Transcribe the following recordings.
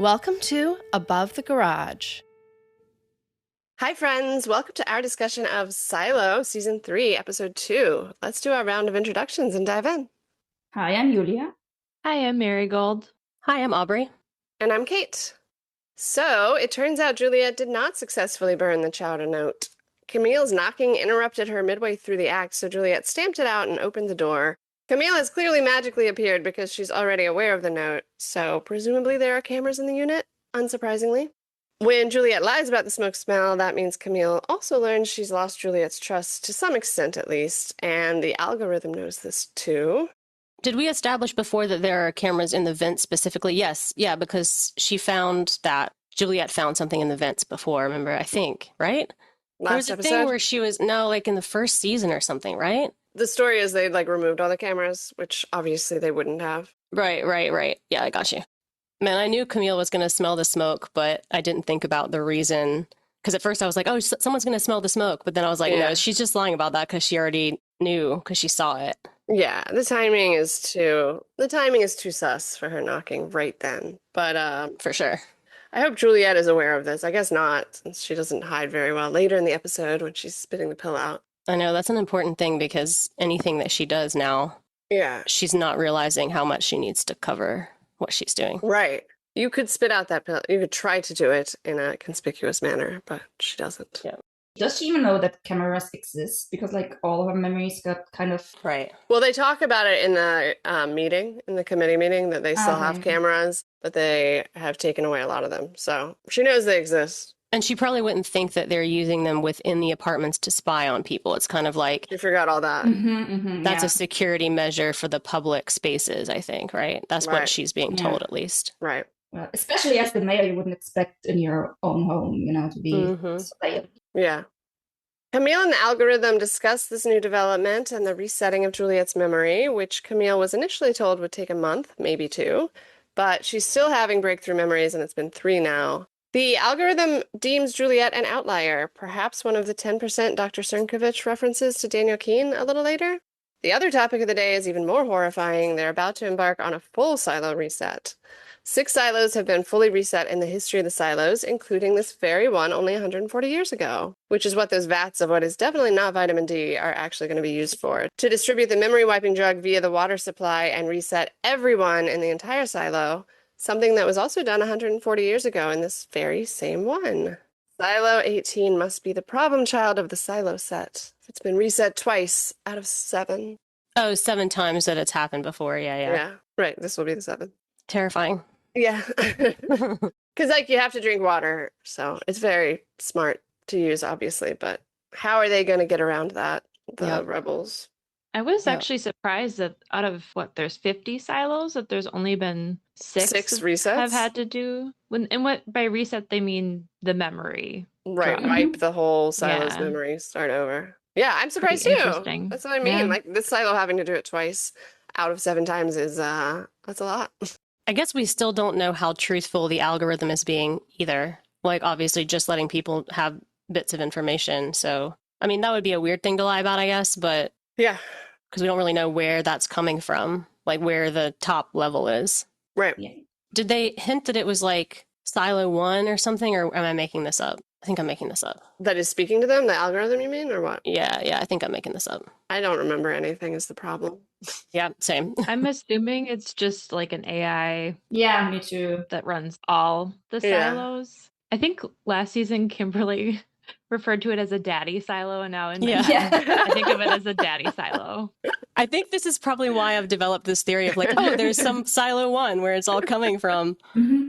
Welcome to Above the Garage. Hi, friends. Welcome to our discussion of Silo, Season 3, Episode 2. Let's do our round of introductions and dive in. Hi, I'm Julia. Hi, I'm Marigold. Hi, I'm Aubrey. And I'm Kate. So, it turns out Juliet did not successfully burn the chowder note. Camille's knocking interrupted her midway through the act, so Juliet stamped it out and opened the door. Camille has clearly magically appeared because she's already aware of the note, so presumably there are cameras in the unit, unsurprisingly. When Juliet lies about the smoke smell, that means Camille also learns she's lost Juliet's trust, to some extent at least, and the algorithm knows this too. Did we establish before that there are cameras in the vents specifically? Yes. Yeah, because she found that Juliet found something in the vents before, remember, I think, right? There was a thing where she was, in the first season or something, right? The story is they removed all the cameras, which obviously they wouldn't have. Right. Yeah, I got you. Man, I knew Camille was going to smell the smoke, but I didn't think about the reason. Because at first I was like, oh, someone's going to smell the smoke. But then I was like, no, she's just lying about that because she already knew because she saw it. Yeah, the timing is too sus for her knocking right then. But for sure. I hope Juliet is aware of this. I guess not, since she doesn't hide very well later in the episode when she's spitting the pill out. I know, that's an important thing because anything that she does now, she's not realizing how much she needs to cover what she's doing. Right. You could spit out that pill. You could try to do it in a conspicuous manner, but she doesn't. Yeah. Does she even know that cameras exist? Because all her memories got kind of... Right. Well, they talk about it in the meeting, in the committee meeting, that they still have cameras, but they have taken away a lot of them. So she knows they exist. And she probably wouldn't think that they're using them within the apartments to spy on people. It's kind of like... You forgot all that. That's a security measure for the public spaces, I think, right? That's what she's being told, at least. Right. Well, especially as the mayor, you wouldn't expect in your own home, to be surveilled. Yeah. Camille and the algorithm discuss this new development and the resetting of Juliet's memory, which Camille was initially told would take a month, maybe 2. But she's still having breakthrough memories, and it's been 3 now. The algorithm deems Juliet an outlier, perhaps one of the 10% Dr. Cernkovich references to Daniel Keene a little later. The other topic of the day is even more horrifying. They're about to embark on a full silo reset. 6 silos have been fully reset in the history of the silos, including this very one only 140 years ago, which is what those vats of what is definitely not vitamin D are actually going to be used for, to distribute the memory-wiping drug via the water supply and reset everyone in the entire silo, something that was also done 140 years ago in this very same one. Silo 18 must be the problem child of the silo set. It's been reset twice out of 7. Oh, 7 times that it's happened before, yeah. Yeah, right, this will be the 7th. Terrifying. Yeah, because you have to drink water, so it's very smart to use, obviously, but how are they going to get around that, the rebels? I was actually surprised that out of, there's 50 silos, that there's only been 6 resets have had to do. And what by reset, they mean the memory. Right, wipe the whole silo's memory, start over. Yeah, I'm surprised too. That's what I mean. Yeah. This silo having to do it twice out of 7 times is, that's a lot. I guess we still don't know how truthful the algorithm is being either. Obviously just letting people have bits of information. So, I mean, that would be a weird thing to lie about, I guess, but... Yeah. Because we don't really know where that's coming from, where the top level is. Right. Yeah. Did they hint that it was Silo 1 or something, or am I making this up? I think I'm making this up. That is speaking to them, the algorithm, you mean, or what? Yeah, I think I'm making this up. I don't remember anything is the problem. Yeah, same. I'm assuming it's just an AI. Yeah, me too. That runs all the silos. I think last season, Kimberly referred to it as a daddy silo, and now I think of it as a daddy silo. I think this is probably why I've developed this theory of there's some silo 1 where it's all coming from.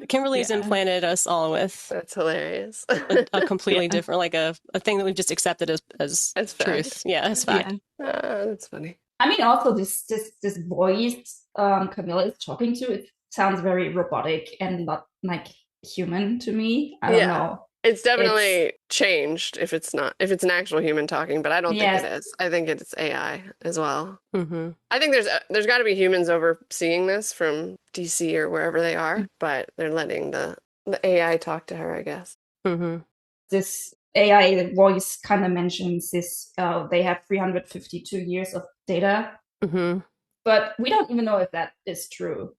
Kimberly's implanted us all with. That's hilarious. a completely different, a thing that we've just accepted as truth. Yeah, it's fact. Yeah. That's funny. I mean, also this voice Camilla is talking to, it sounds very robotic and not human to me. I don't know. It's definitely changed if it's an actual human talking, but I don't think it is. I think it's AI as well. Mm-hmm. I think there's got to be humans overseeing this from DC or wherever they are, but they're letting the AI talk to her, I guess. Mm-hmm. This AI voice kind of mentions this, they have 352 years of data, mm-hmm. but we don't even know if that is true.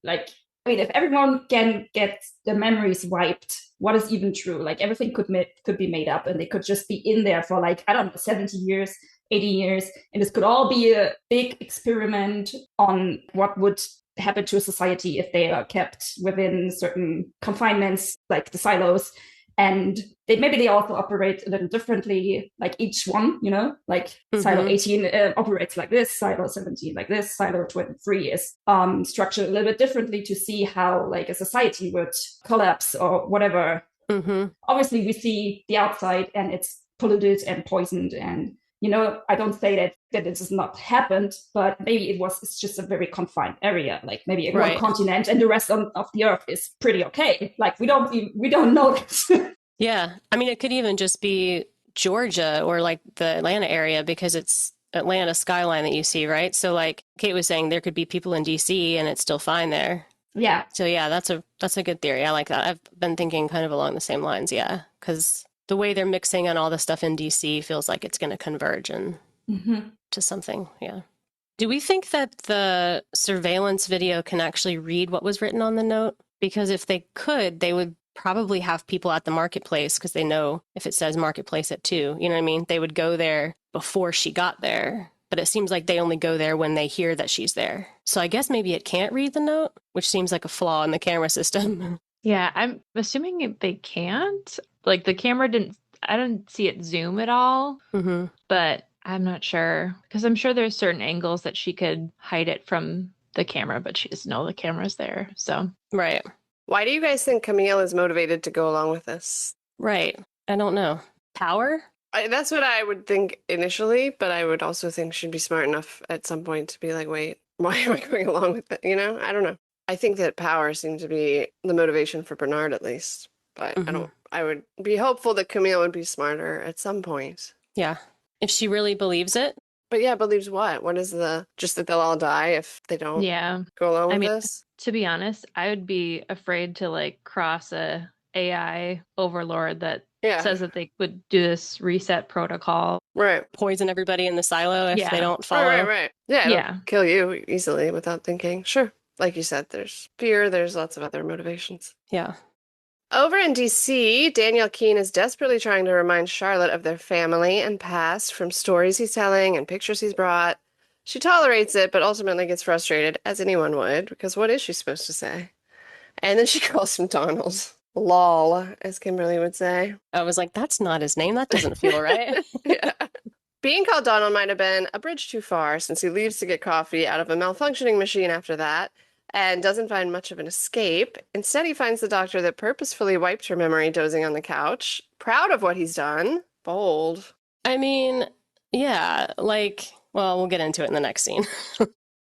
I mean, if everyone can get their memories wiped, what is even true? Like everything could be made up, and they could just be in there for like, I don't know, 70 years, 80 years, and this could all be a big experiment on what would happen to a society if they are kept within certain confinements, like the silos. And maybe they also operate a little differently, like each one, like silo 18 operates like this, silo 17 like this, silo 23 is structured a little bit differently to see how like a society would collapse or whatever. Obviously, we see the outside and it's polluted and poisoned, and I don't say that this has not happened, but maybe it's just a very confined area, like maybe one continent, and the rest of the earth is pretty okay. Like we don't know this. Yeah. I mean, it could even just be Georgia or like the Atlanta area, because it's Atlanta skyline that you see, right? So like Kate was saying, there could be people in DC and it's still fine there. Yeah. So yeah, that's a good theory. I like that. I've been thinking kind of along the same lines. Yeah. Because the way they're mixing on all the stuff in DC feels like it's going to converge and to something. Yeah. Do we think that the surveillance video can actually read what was written on the note? Because if they could, they would probably have people at the marketplace, because they know if it says marketplace at 2, you know what I mean? They would go there before she got there. But it seems like they only go there when they hear that she's there. So I guess maybe it can't read the note, which seems like a flaw in the camera system. Yeah, I'm assuming they can't. Like the camera I didn't see it zoom at all, but I'm not sure, because I'm sure there's certain angles that she could hide it from the camera, but she doesn't know the camera's there. So right. Why do you guys think Camille is motivated to go along with this? Right. I don't know. Power? That's what I would think initially, but I would also think she'd be smart enough at some point to be like, wait, why am I going along with it? I don't know. I think that power seems to be the motivation for Bernard, at least. But I would be hopeful that Camille would be smarter at some point. Yeah. If she really believes it. But yeah, believes what? What is just that they'll all die if they don't go along with this? To be honest, I would be afraid to like cross a AI overlord that says that they would do this reset protocol. Right. Poison everybody in the silo if they don't follow. Right. Yeah. Kill you easily without thinking. Sure. Like you said, there's fear. There's lots of other motivations. Yeah. Over in DC, Daniel Keene is desperately trying to remind Charlotte of their family and past from stories he's telling and pictures he's brought. She tolerates it, but ultimately gets frustrated, as anyone would, because what is she supposed to say? And then she calls him Donald. Lol, as Kimberly would say. I was like, that's not his name. That doesn't feel right. Yeah. Being called Donald might have been a bridge too far, since he leaves to get coffee out of a malfunctioning machine after that, and doesn't find much of an escape. Instead, he finds the doctor that purposefully wiped her memory dozing on the couch. Proud of what he's done. Bold. I mean, yeah, like, well, we'll get into it in the next scene.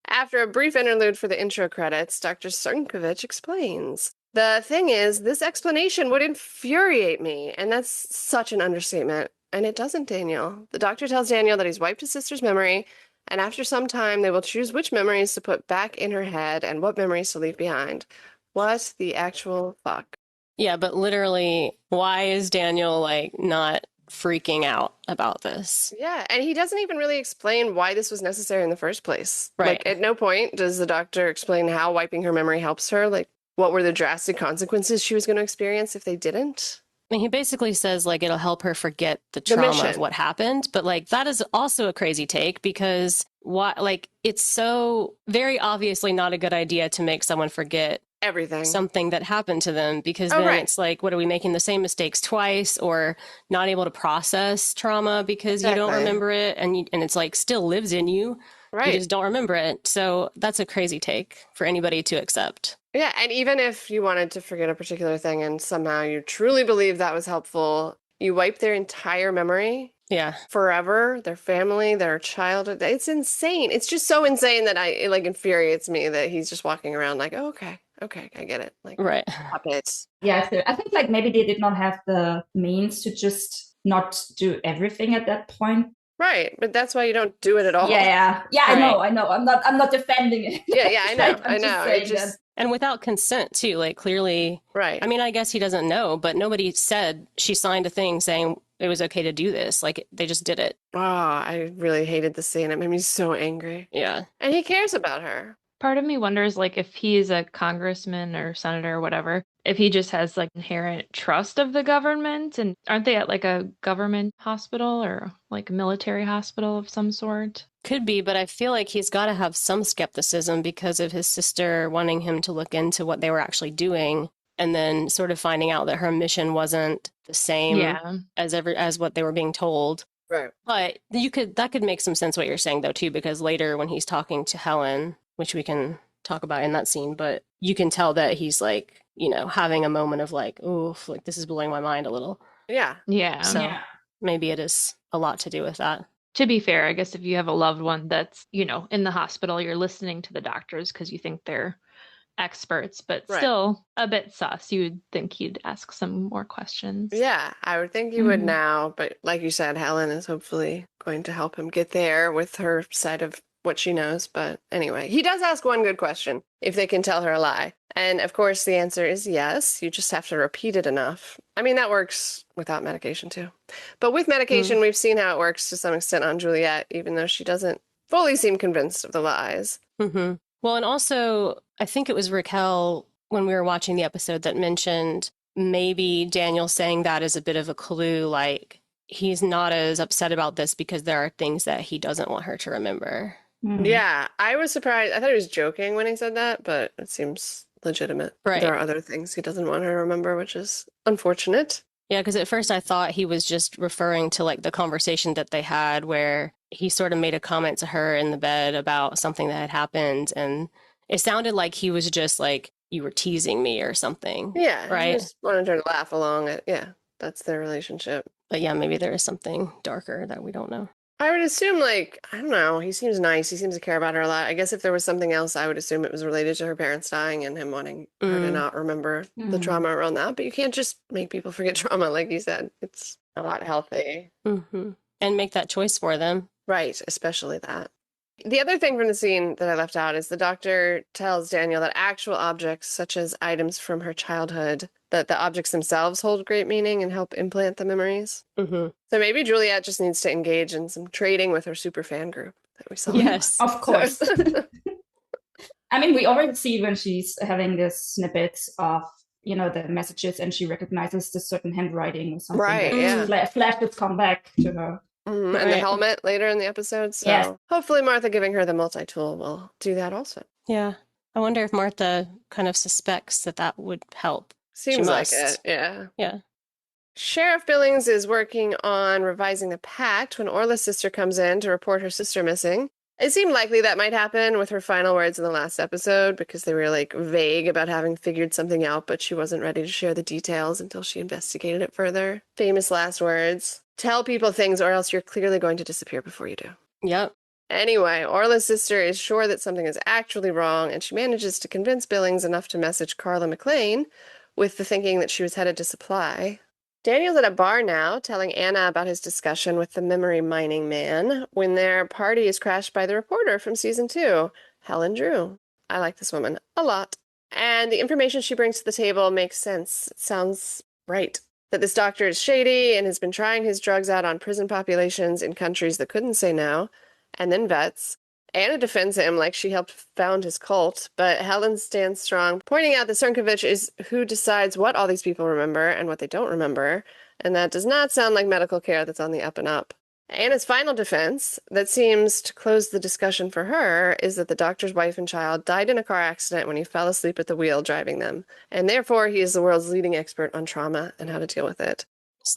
After a brief interlude for the intro credits, Dr. Stankovic explains. The thing is, this explanation would infuriate me, and that's such an understatement. And it doesn't, Daniel. The doctor tells Daniel that he's wiped his sister's memory, and after some time, they will choose which memories to put back in her head and what memories to leave behind. What the actual fuck? Yeah, but literally, why is Daniel, like, not freaking out about this? Yeah, and he doesn't even really explain why this was necessary in the first place. Right. Like, at no point does the doctor explain how wiping her memory helps her. Like, what were the drastic consequences she was going to experience if they didn't? I mean, he basically says, like, it'll help her forget the trauma of what happened. But, like, that is also a crazy take, because, it's so very obviously not a good idea to make someone forget everything, something that happened to them, because then it's like, what are we making the same mistakes twice, or not able to process trauma because you don't remember it, and it's like still lives in you. Right. You just don't remember it. So that's a crazy take for anybody to accept. Yeah, and even if you wanted to forget a particular thing and somehow you truly believe that was helpful, you wipe their entire memory. Yeah. Forever, their family, their childhood. It's insane. It's just so insane that it infuriates me that he's just walking around like, oh, okay, I get it. Like, right. Puppets. Yeah, so I think like maybe they did not have the means to just not do everything at that point. Right, but that's why you don't do it at all. Yeah. Right. I know. I'm not defending it. Yeah, I know. It just... And without consent too, like clearly. Right. I mean, I guess he doesn't know, but nobody said she signed a thing saying it was okay to do this. Like, they just did it. Oh, I really hated the scene. It made me so angry. Yeah. And he cares about her. Part of me wonders, like, if he's a congressman or senator or whatever, if he just has, like, inherent trust of the government. And aren't they at, like, a government hospital or, like, a military hospital of some sort? Could be, but I feel like he's got to have some skepticism because of his sister wanting him to look into what they were actually doing, and then sort of finding out that her mission wasn't the same as what they were being told. Right. But that could make some sense what you're saying, though, too, because later when he's talking to Helen, which we can talk about in that scene, but you can tell that he's like, having a moment of like, oof, like this is blowing my mind a little. Yeah. Yeah. So maybe it is a lot to do with that. To be fair, I guess if you have a loved one that's, in the hospital, you're listening to the doctors because you think they're experts, but still a bit sus. You would think he'd ask some more questions. Yeah, I would think he would now, but like you said, Helen is hopefully going to help him get there with her side of what she knows. But anyway, he does ask one good question, if they can tell her a lie. And of course, the answer is yes. You just have to repeat it enough. I mean, that works without medication too. But with medication, we've seen how it works to some extent on Juliet, even though she doesn't fully seem convinced of the lies. Mm-hmm. Well, and also, I think it was Raquel, when we were watching the episode, that mentioned maybe Daniel saying that is a bit of a clue, like he's not as upset about this because there are things that he doesn't want her to remember. Yeah, I was surprised. I thought he was joking when he said that, but it seems legitimate. Right. There are other things he doesn't want her to remember, which is unfortunate. Yeah, because at first I thought he was just referring to like the conversation that they had where he sort of made a comment to her in the bed about something that had happened. And it sounded like he was just like, you were teasing me or something. Yeah. Right. He just wanted her to laugh along. That's their relationship. But yeah, maybe there is something darker that we don't know. I would assume, like, I don't know, he seems nice. He seems to care about her a lot. I guess if there was something else, I would assume it was related to her parents dying and him wanting her to not remember the trauma around that. But you can't just make people forget trauma, like you said. It's not healthy. Mm-hmm. And make that choice for them. Right, especially that. The other thing from the scene that I left out is the doctor tells Daniel that actual objects, such as items from her childhood, that the objects themselves hold great meaning and help implant the memories. Mm-hmm. So maybe Juliet just needs to engage in some trading with her super fan group that we saw. Yes, of course. I mean, we already see when she's having the snippets of, the messages and she recognizes the certain handwriting or something. Right, yeah. Flashes come back to her. And the helmet later in the episode. So hopefully Martha giving her the multi-tool will do that also. Yeah. I wonder if Martha kind of suspects that would help. Seems like it, yeah. Yeah. Sheriff Billings is working on revising the pact when Orla's sister comes in to report her sister missing. It seemed likely that might happen with her final words in the last episode because they were like vague about having figured something out, but she wasn't ready to share the details until she investigated it further. Famous last words. Tell people things or else you're clearly going to disappear before you do. Yep. Anyway, Orla's sister is sure that something is actually wrong, and she manages to convince Billings enough to message Carla McLean with the thinking that she was headed to Supply. Daniel's at a bar now, telling Anna about his discussion with the memory mining man when their party is crashed by the reporter from season 2, Helen Drew. I like this woman a lot. And the information she brings to the table makes sense. It sounds right. That this doctor is shady and has been trying his drugs out on prison populations in countries that couldn't say no, and then vets. Anna defends him like she helped found his cult, but Helen stands strong, pointing out that Crnkovic is who decides what all these people remember and what they don't remember, and that does not sound like medical care that's on the up and up. Anna's final defense, that seems to close the discussion for her, is that the doctor's wife and child died in a car accident when he fell asleep at the wheel driving them, and therefore he is the world's leading expert on trauma and how to deal with it.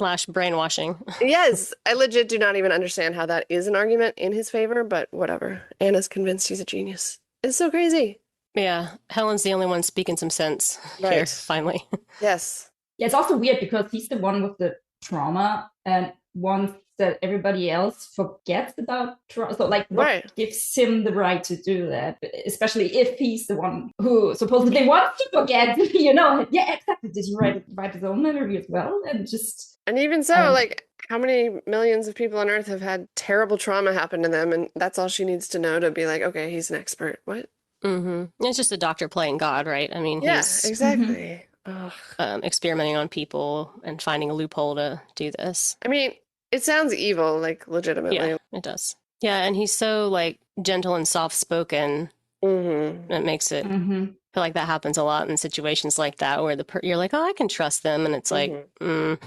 / brainwashing. Yes, I legit do not even understand how that is an argument in his favor, but whatever. Anna's convinced he's a genius. It's so crazy. Yeah, Helen's the only one speaking some sense here, finally. Yes. Yeah, it's also weird because he's the one with the trauma and wants that everybody else forgets about trauma. So, like, what gives him the right to do that? Especially if he's the one who supposedly wants to forget, Yeah, exactly. Did he write his own memory as well? And even so, like, how many millions of people on Earth have had terrible trauma happen to them, and that's all she needs to know to be like, okay, he's an expert. What? Mm-hmm. It's just a doctor playing God, right? I mean, he's exactly. Experimenting on people and finding a loophole to do this. I mean, it sounds evil, like, legitimately. Yeah, it does. Yeah, and he's so, like, gentle and soft-spoken It makes it feel like that happens a lot in situations like that where you're like, oh, I can trust them. And it's like, they're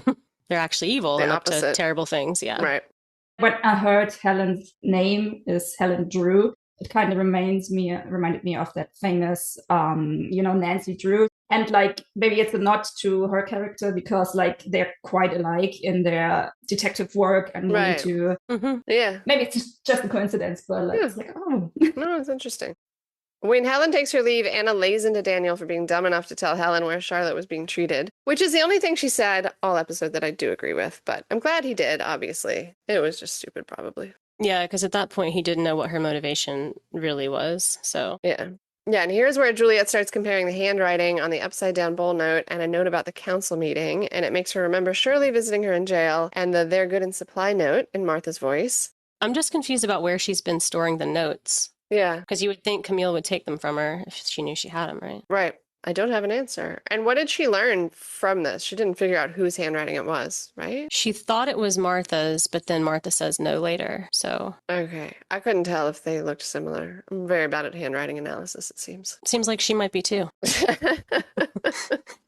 actually evil and up to terrible things. Yeah. Right. When I heard Helen's name is Helen Drew, it kind of reminded me of that famous, Nancy Drew. And like, maybe it's a nod to her character because like they're quite alike in their detective work and wanting to, maybe it's just a coincidence, but like, it's like, oh. No, it's interesting. When Helen takes her leave, Anna lays into Daniel for being dumb enough to tell Helen where Charlotte was being treated, which is the only thing she said all episode that I do agree with, but I'm glad he did, obviously. It was just stupid, probably. Yeah, because at that point, he didn't know what her motivation really was, so... Yeah. Yeah, and here's where Juliet starts comparing the handwriting on the upside-down bowl note and a note about the council meeting, and it makes her remember Shirley visiting her in jail and the "they're good in supply" note in Martha's voice. I'm just confused about where she's been storing the notes. Yeah. Because you would think Camille would take them from her if she knew she had them, right? Right. I don't have an answer. And what did she learn from this? She didn't figure out whose handwriting it was, right? She thought it was Martha's, but then Martha says no later, so... Okay. I couldn't tell if they looked similar. I'm very bad at handwriting analysis, it seems. Seems like she might be too.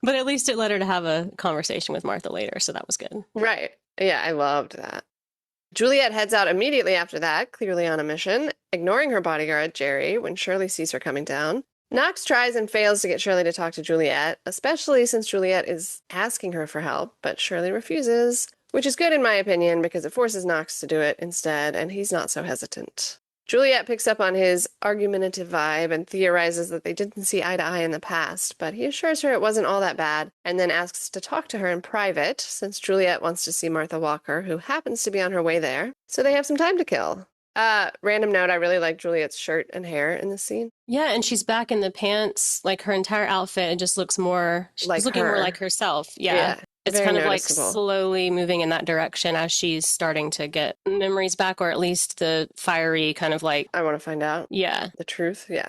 But at least it led her to have a conversation with Martha later, so that was good. Right. Yeah, I loved that. Juliet heads out immediately after that, clearly on a mission, ignoring her bodyguard, Jerry, when Shirley sees her coming down. Knox tries and fails to get Shirley to talk to Juliet, especially since Juliet is asking her for help, but Shirley refuses, which is good in my opinion because it forces Knox to do it instead, and he's not so hesitant. Juliet picks up on his argumentative vibe and theorizes that they didn't see eye to eye in the past, but he assures her it wasn't all that bad, and then asks to talk to her in private, since Juliet wants to see Martha Walker, who happens to be on her way there, so they have some time to kill. Random note, I really like Juliet's shirt and hair in this scene. Yeah, and she's back in the pants, like her entire outfit, it just looks more, she's looking more like herself. Yeah. It's kind of noticeable. Like slowly moving in that direction as she's starting to get memories back, or at least the fiery kind of like... I want to find out. Yeah. The truth, yeah.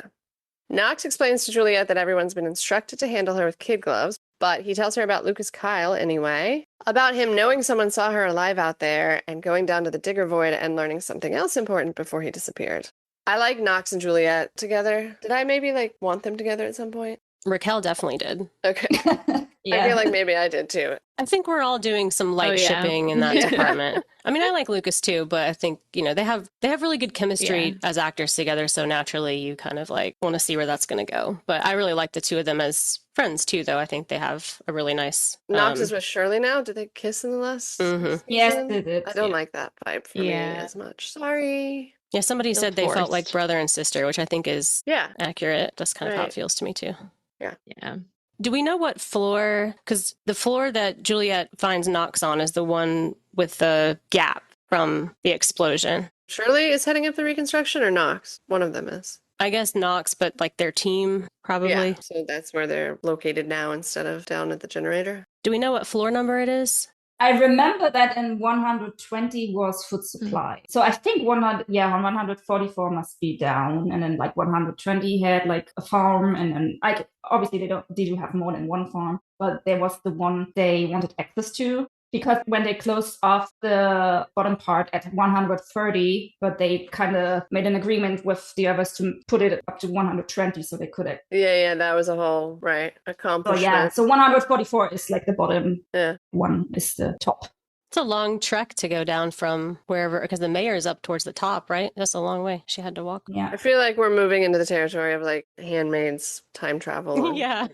Knox explains to Juliet that everyone's been instructed to handle her with kid gloves, but he tells her about Lucas Kyle anyway, about him knowing someone saw her alive out there and going down to the Digger Void and learning something else important before he disappeared. I like Knox and Juliet together. Did I maybe want them together at some point? Raquel definitely did. Okay. Yeah. I feel like maybe I did too. I think we're all doing some light shipping in that department. I mean, I like Lucas too, but I think, they have really good chemistry as actors together, so naturally you kind of want to see where that's going to go. But I really like the two of them as friends too, though. I think they have a really nice... Knox is with Shirley now? Did they kiss in the last season? Yes, they did. I don't like that vibe for me as much. Sorry. Yeah, somebody said they felt like brother and sister, which I think is accurate. That's kind of how it feels to me too. Yeah. Do we know what floor? Because the floor that Juliet finds Knox on is the one with the gap from the explosion. Shirley is heading up the reconstruction, or Knox? One of them is. I guess Knox, but their team, probably. Yeah, so that's where they're located now instead of down at the generator. Do we know what floor number it is? I remember that in 120 was food supply. So I think 144 must be down. And then 120 had a farm. And then obviously they do have more than one farm, but there was the one they wanted access to. Because when they closed off the bottom part at 130, but they kind of made an agreement with the others to put it up to 120 so they could... Yeah, that was a whole, accomplishment. So 144 is the bottom. Yeah. One is the top. It's a long trek to go down from wherever, because the mayor is up towards the top, right? That's a long way. She had to walk. Yeah. I feel like we're moving into the territory of Handmaid's time travel. And, yeah.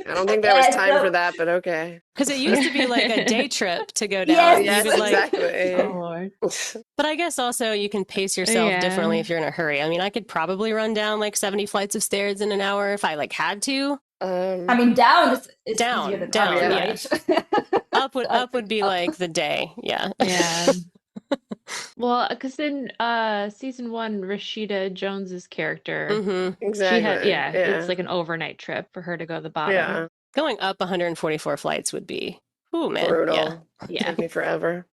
I don't think there was time for that, but okay. Because it used to be a day trip to go down. Yes, exactly. Oh, Lord. But I guess also you can pace yourself differently if you're in a hurry. I mean, I could probably run down 70 flights of stairs in an hour if I had to. I mean, down is down, easier than down, up, yeah. Right? Up would be the day. Yeah. Yeah. Well, because in season 1, Rashida Jones's character, exactly, it's an overnight trip for her to go to the bottom. Yeah, going up 144 flights would be man, brutal. Yeah, take me forever.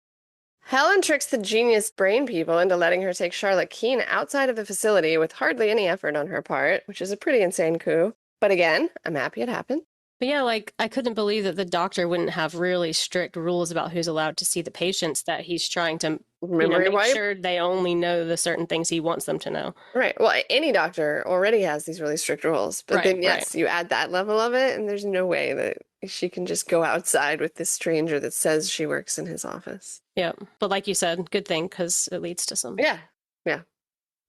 Helen tricks the genius brain people into letting her take Charlotte Keene outside of the facility with hardly any effort on her part, which is a pretty insane coup. But again, I'm happy it happened. But yeah, like, I couldn't believe that the doctor wouldn't have really strict rules about who's allowed to see the patients, that he's trying to, make sure they only know the certain things he wants them to know. Right. Well, any doctor already has these really strict rules. But then, yes, you add that level of it, and there's no way that she can just go outside with this stranger that says she works in his office. Yeah. But like you said, good thing, because it leads to some. Yeah. Yeah.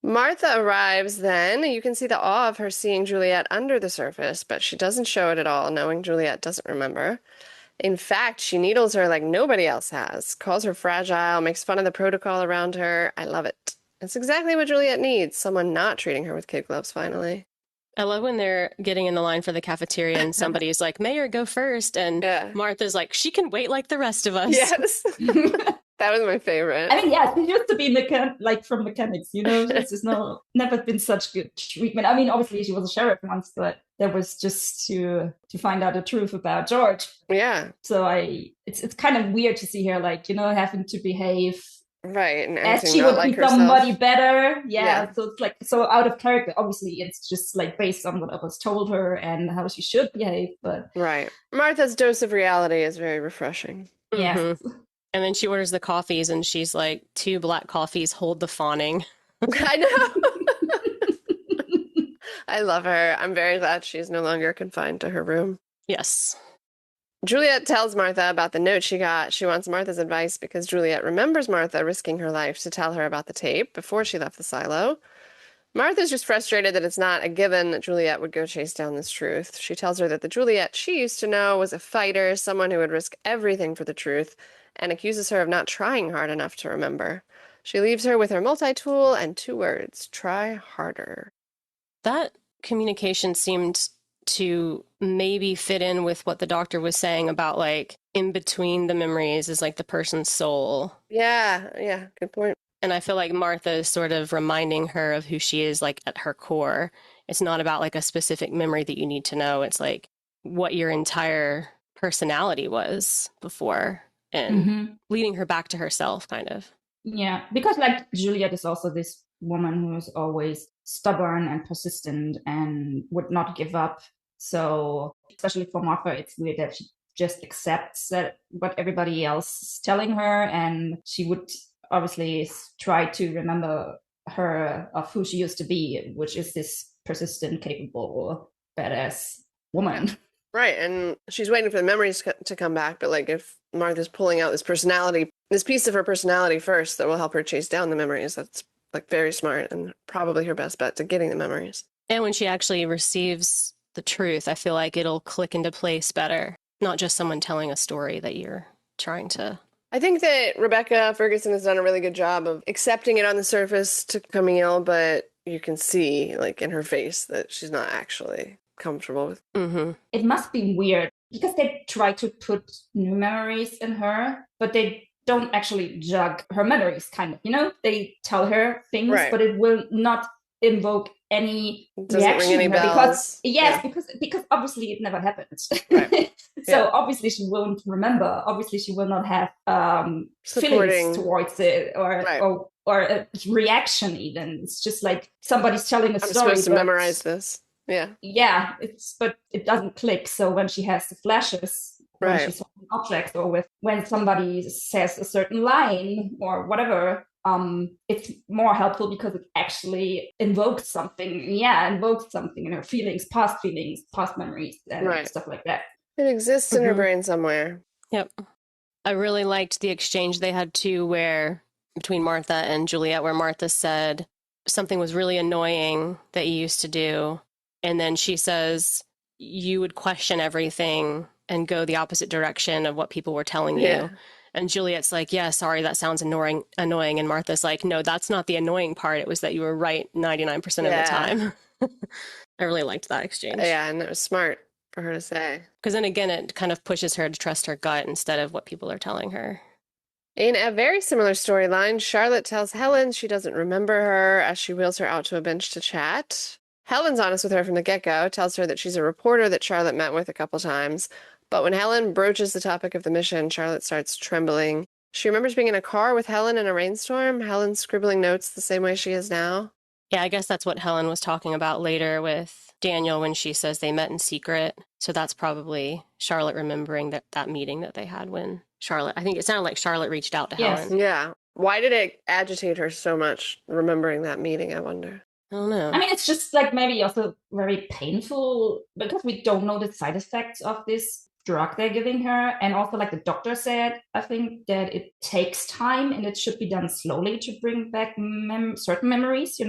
Martha arrives then. You can see the awe of her seeing Juliet under the surface, but she doesn't show it at all, knowing Juliet doesn't remember. In fact, she needles her like nobody else has, calls her fragile, makes fun of the protocol around her. I love it. It's exactly what Juliet needs, someone not treating her with kid gloves, finally. I love when they're getting in the line for the cafeteria and somebody's like, Mayor, go first. And Martha's like, she can wait like the rest of us. Yes. That was my favorite. I mean, she used to be from mechanics, This has never been such good treatment. I mean, obviously she was a sheriff once, but that was just to find out the truth about George. Yeah. So it's kind of weird to see her having to behave right, and as she would like be somebody better. Yeah. So it's like so out of character. Obviously, it's just like based on what I was told her and how she should behave. But right, Martha's dose of reality is very refreshing. Yeah. Mm-hmm. And then she orders the coffees and she's like, 2 black coffees, hold the fawning. I know. I love her. I'm very glad she's no longer confined to her room. Yes. Juliet tells Martha about the note she got. She wants Martha's advice because Juliet remembers Martha risking her life to tell her about the tape before she left the silo. Martha's just frustrated that it's not a given that Juliet would go chase down this truth. She tells her that the Juliet she used to know was a fighter, someone who would risk everything for the truth, and accuses her of not trying hard enough to remember. She leaves her with her multi-tool and 2 words, try harder. That communication seemed to maybe fit in with what the doctor was saying about, like, in between the memories is like the person's soul. Yeah, good point. And I feel like Martha is sort of reminding her of who she is, like, at her core. It's not about, like, a specific memory that you need to know. It's, like, what your entire personality was before and leading her back to herself, kind of. Yeah, because, like, Juliet is also this woman who is always stubborn and persistent and would not give up. So, especially for Martha, it's weird that she just accepts that what everybody else is telling her, and she would obviously try to remember her of who she used to be, which is this persistent, capable, badass woman. Right, and she's waiting for the memories to come back, but like if Martha's pulling out this piece of her personality first that will help her chase down the memories, that's like very smart and probably her best bet to getting the memories. And when she actually receives the truth, I feel like it'll click into place better, not just someone telling a story that you're trying to... I think that Rebecca Ferguson has done a really good job of accepting it on the surface to Camille, but you can see, like, in her face that she's not actually comfortable with. Mm-hmm. It must be weird because they try to put new memories in her, but they don't actually jug her memories, kind of, They tell her things, but it will not invoke any reaction ring any bells. Because obviously it never happens. Right. So obviously she won't remember. Obviously she will not have feelings towards it or a reaction even. It's just like somebody's telling a story. I'm supposed to memorize this. Yeah, but it doesn't click. So when she has the flashes, when she's holding objects, or when somebody says a certain line or whatever, it's more helpful because it actually invokes something in her feelings, past memories, and stuff like that. It exists in her brain somewhere. Yep. I really liked the exchange they had too, where between Martha and Juliet, where Martha said something was really annoying that you used to do, and then she says you would question everything and go the opposite direction of what people were telling you. And Juliet's like, yeah, sorry, that sounds annoying. And Martha's like, no, that's not the annoying part. It was that you were right 99% of the time. I really liked that exchange. Yeah, and it was smart for her to say. Because then again, it kind of pushes her to trust her gut instead of what people are telling her. In a very similar storyline, Charlotte tells Helen she doesn't remember her as she wheels her out to a bench to chat. Helen's honest with her from the get-go, tells her that she's a reporter that Charlotte met with a couple times. But when Helen broaches the topic of the mission, Charlotte starts trembling. She remembers being in a car with Helen in a rainstorm, Helen scribbling notes the same way she is now. Yeah, I guess that's what Helen was talking about later with Daniel when she says they met in secret. So that's probably Charlotte remembering that meeting that they had when Charlotte, I think it sounded like Charlotte reached out to Helen. Yeah. Why did it agitate her so much remembering that meeting, I wonder? I don't know. I mean, it's just like maybe also very painful because we don't know the side effects of this drug they're giving her. And also, like the doctor said, I think that it takes time and it should be done slowly to bring back certain memories,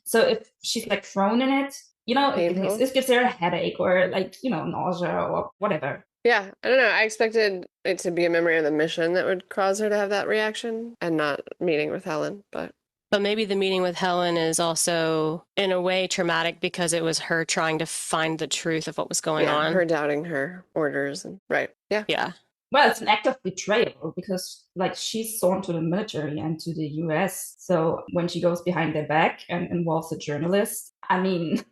So if she's like thrown in it, it gives her a headache or like, nausea or whatever. Yeah, I don't know. I expected it to be a memory of the mission that would cause her to have that reaction and not meeting with Helen, but maybe the meeting with Helen is also, in a way, traumatic because it was her trying to find the truth of what was going on. Her doubting her orders. Right. Yeah. Yeah. Well, it's an act of betrayal because, like, she's sworn to the military and to the US. So when she goes behind their back and involves a journalist, I mean,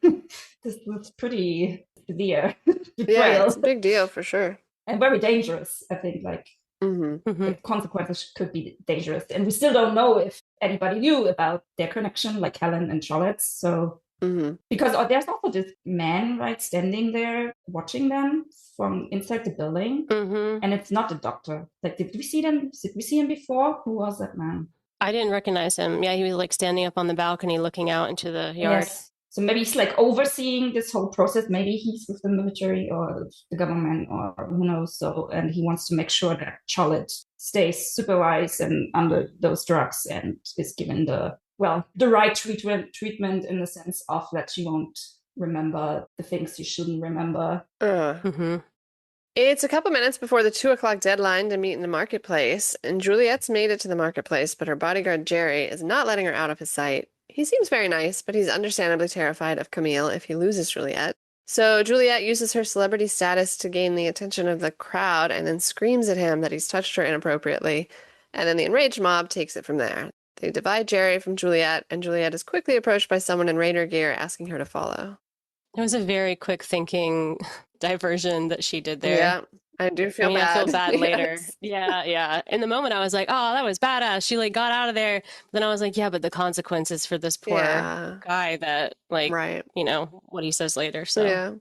this was pretty severe betrayal. Yeah, it's a big deal for sure. And very dangerous, I think, like. The consequences could be dangerous. And we still don't know if anybody knew about their connection, like Helen and Charlotte. So, because there's also this man, right, standing there watching them from inside the building. And it's not the doctor. Like, did we see him before? Who was that man? I didn't recognize him. Yeah, he was like standing up on the balcony looking out into the yard. Yes. So maybe he's like overseeing this whole process. Maybe he's with the military or the government or who knows. So, and he wants to make sure that Charlotte stays supervised and under those drugs and is given the right treatment in the sense of that she won't remember the things she shouldn't remember. It's a couple minutes before the 2:00 deadline to meet in the marketplace, and Juliet's made it to the marketplace, but her bodyguard Jerry is not letting her out of his sight. He seems very nice, but he's understandably terrified of Camille if he loses Juliet. So Juliet uses her celebrity status to gain the attention of the crowd and then screams at him that he's touched her inappropriately, and then the enraged mob takes it from there. They divide Jerry from Juliet, and Juliet is quickly approached by someone in raider gear asking her to follow. It was a very quick thinking diversion that she did there. Yeah, I do feel bad. I feel bad later. Yes. Yeah. In the moment, I was like, oh, that was badass. She like got out of there. But then I was like, yeah, but the consequences for this poor guy that like, what he says later. So yeah.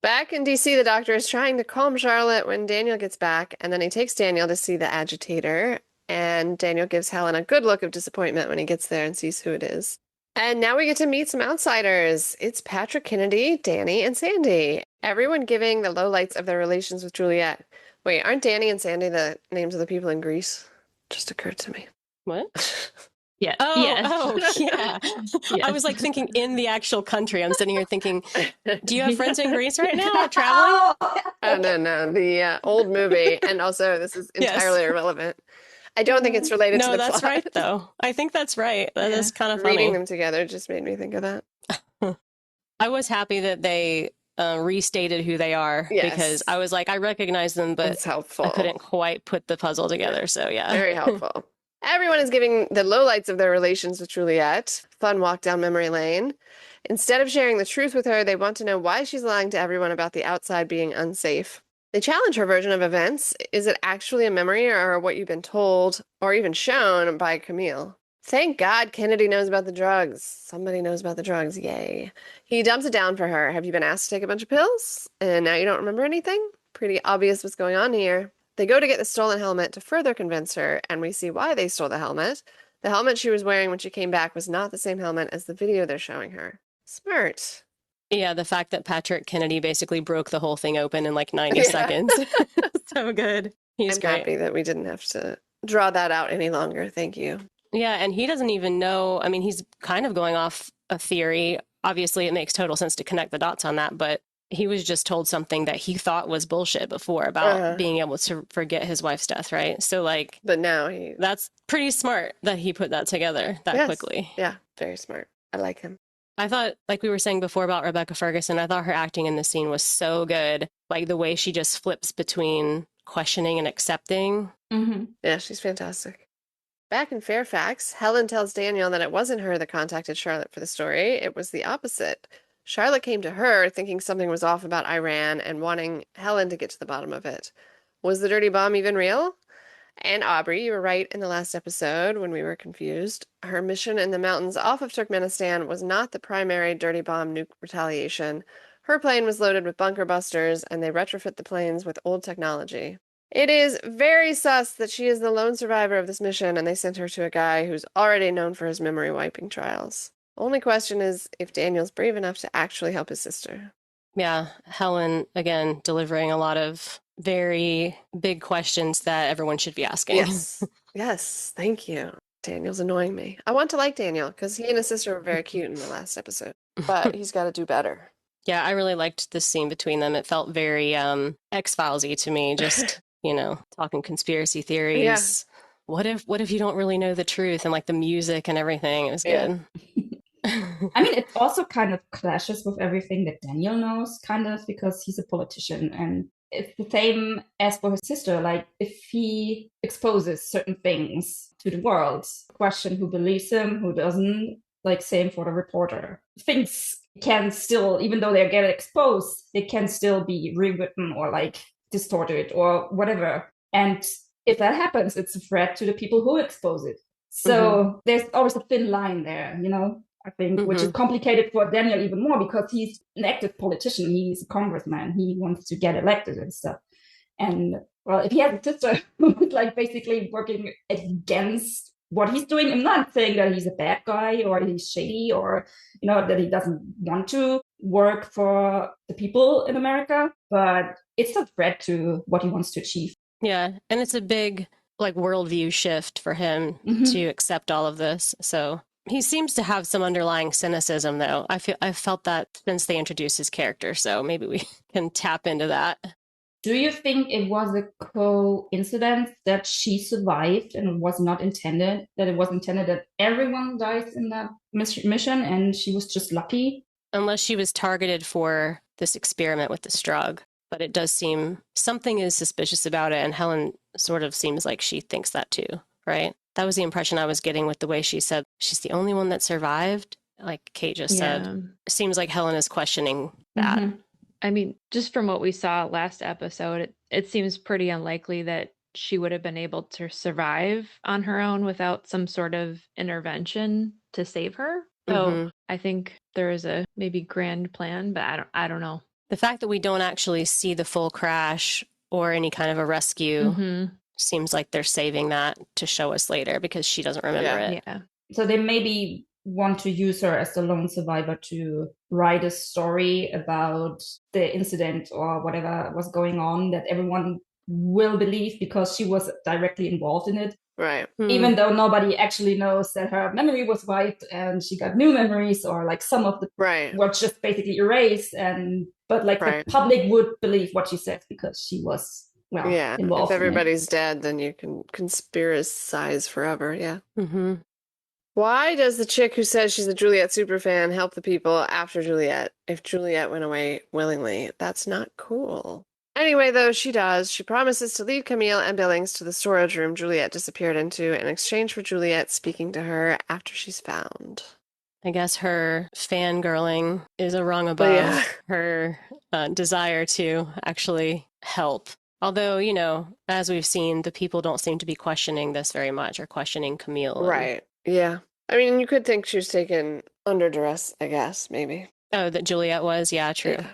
Back in DC, the doctor is trying to calm Charlotte when Daniel gets back, and then he takes Daniel to see the agitator, and Daniel gives Helen a good look of disappointment when he gets there and sees who it is. And now we get to meet some outsiders. It's Patrick Kennedy, Danny, and Sandy. Everyone giving the lowlights of their relations with Juliet. Wait, aren't Danny and Sandy the names of the people in Greece? Just occurred to me. What? Yeah. Oh, yeah. Yes. I was like thinking in the actual country. I'm sitting here thinking, do you have friends in Greece right now traveling? Oh, no. The old movie. And also, this is entirely irrelevant. I don't think it's related to the plot. No, that's right, though. I think that's right. That is kind of funny. Reading them together just made me think of that. I was happy that they restated who they are because I was like, I recognize them, but it's helpful. I couldn't quite put the puzzle together. So, yeah. Very helpful. Everyone is giving the lowlights of their relations with Juliet. Fun walk down memory lane. Instead of sharing the truth with her, they want to know why she's lying to everyone about the outside being unsafe. They challenge her version of events. Is it actually a memory or what you've been told or even shown by Camille? Thank God Kennedy knows about the drugs. Somebody knows about the drugs. Yay. He dumps it down for her. Have you been asked to take a bunch of pills? And now you don't remember anything? Pretty obvious what's going on here. They go to get the stolen helmet to further convince her, and we see why they stole the helmet. The helmet she was wearing when she came back was not the same helmet as the video they're showing her. Smart. Yeah, the fact that Patrick Kennedy basically broke the whole thing open in like 90 seconds. So good. I'm happy that we didn't have to draw that out any longer. Thank you. Yeah, and he doesn't even know. I mean, he's kind of going off a theory. Obviously, it makes total sense to connect the dots on that, but he was just told something that he thought was bullshit before about being able to forget his wife's death, right? So like, but now that's pretty smart that he put that together that quickly. Yeah, very smart. I like him. I thought, like we were saying before about Rebecca Ferguson, I thought her acting in this scene was so good. Like the way she just flips between questioning and accepting. Mm-hmm. Yeah, she's fantastic. Back in Fairfax, Helen tells Daniel that it wasn't her that contacted Charlotte for the story. It was the opposite. Charlotte came to her thinking something was off about Iran and wanting Helen to get to the bottom of it. Was the dirty bomb even real? And Aubrey, you were right in the last episode when we were confused. Her mission in the mountains off of Turkmenistan was not the primary dirty bomb nuke retaliation. Her plane was loaded with bunker busters, and they retrofit the planes with old technology. It is very sus that she is the lone survivor of this mission, and they sent her to a guy who's already known for his memory wiping trials. Only question is if Daniel's brave enough to actually help his sister. Yeah, Helen, again, delivering a lot of very big questions that everyone should be asking. Yes. Yes, thank you. Daniel's annoying me. I want to like Daniel because he and his sister were very cute in the last episode, but he's got to do better. Yeah, I really liked this scene between them. It felt very X-Files-y to me, just, talking conspiracy theories. Yeah. What if you don't really know the truth, and like the music and everything? It was good. I mean, it also kind of clashes with everything that Daniel knows, kind of, because he's a politician, and it's the same as for his sister. Like, if he exposes certain things to the world, question who believes him, who doesn't, like, same for the reporter. Things can still, even though they get exposed, they can still be rewritten or, like, distorted or whatever. And if that happens, it's a threat to the people who expose it. So there's always a thin line there, I think, which is complicated for Daniel even more because he's an active politician. He's a congressman. He wants to get elected and stuff. And, well, if he has a sister who's like basically working against what he's doing, I'm not saying that he's a bad guy or he's shady or, that he doesn't want to work for the people in America, but it's a threat to what he wants to achieve. Yeah, and it's a big, like, worldview shift for him to accept all of this. So he seems to have some underlying cynicism, though. I felt that since they introduced his character, so maybe we can tap into that. Do you think it was a coincidence that she survived and it was not intended, that it was intended that everyone dies in that mission and she was just lucky? Unless she was targeted for this experiment with this drug. But it does seem something is suspicious about it, and Helen sort of seems like she thinks that too, right? That was the impression I was getting with the way she said she's the only one that survived, like Kate just said. It seems like Helen is questioning that. I mean, just from what we saw last episode, it seems pretty unlikely that she would have been able to survive on her own without some sort of intervention to save her. So I think there is a maybe grand plan, but I don't know. The fact that we don't actually see the full crash or any kind of a rescue seems like they're saving that to show us later because she doesn't remember it. Yeah. So they maybe want to use her as the lone survivor to write a story about the incident or whatever was going on that everyone will believe because she was directly involved in it. Right. Even though nobody actually knows that her memory was wiped and she got new memories or like some of the were just basically erased, but like the public would believe what she said because she was involved. If everybody's dead, then you can conspiracize forever. Yeah. Why does the chick who says she's a Juliet superfan help the people after Juliet if Juliet went away willingly? That's not cool. Anyway, though, she does. She promises to lead Camille and Billings to the storage room Juliet disappeared into in exchange for Juliet speaking to her after she's found. I guess her fangirling is a rung above her desire to actually help. Although, as we've seen, the people don't seem to be questioning this very much or questioning Camille. Right. Yeah. I mean, you could think she was taken under duress, I guess, maybe. Oh, that Juliet was? Yeah, true. Yeah.